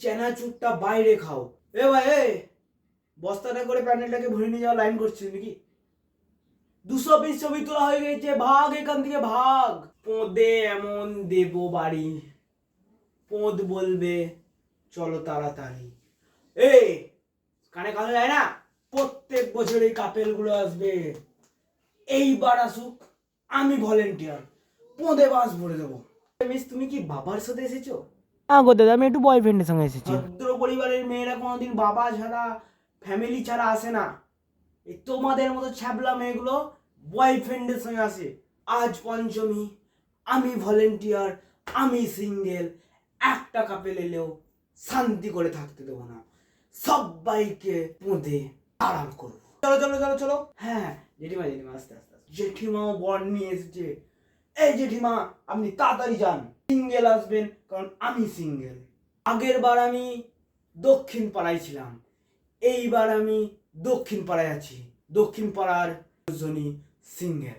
চেনাচুরটা বাইরে খাও। এ ভাই এ, বস্তাটা করে প্যান্ডেলটাকে ভরে নিয়ে যাওয়া লাইন করছিস নাকি? 220 ছবি তোলা হয়ে গেছে, ভাগ এখান থেকে ভাগ। পোঁদে এমন দেব বাড়ি, পোঁদ বলবে চলো তাড়াতাড়ি। এই কানে কানে যায় না, প্রত্যেক বছর এই কাপেল গুলো আসবে। এইবার আসুক, আমি ভলেন্টিয়ার, পোঁদে বাস ভরে দেবো। মিস, তুমি কি বাবার সাথে এসেছো? না গো দাদা, আমি একটু বয়ফ্রেন্ডের সঙ্গে এসেছি। ভদ্র পরিবারের মেয়েরা কোনোদিন বাবা ছাড়া, ফ্যামিলি ছাড়া আসে না। এই তোমাদের মতো ছ্যাবলা মেয়েগুলো বয়ফ্রেন্ডের সঙ্গে আসে। আজ পঞ্চমী, আমি ভলেন্টিয়ার, আমি সিঙ্গেল, একটা কাপেল এলেও শান্তি করে থাকতে দেবো না, সবাইকে পোঁদে আরাম করবো। চলো চলো চলো চলো। হ্যাঁ জেঠিমা, জেঠিমা আস্তে আস্তে আস্তে। জেঠিমাও বর নিয়ে এসেছে। এই জেঠিমা, আপনি তাড়াতাড়ি যান, সিঙ্গেল আসবেন, কারণ আমি সিঙ্গেল। আগের বার আমি দক্ষিণ পাড়ায় ছিলাম, এইবার আমি দক্ষিণ পাড়ায় আছি। দক্ষিণ পাড়ার জনই সিঙ্গেল।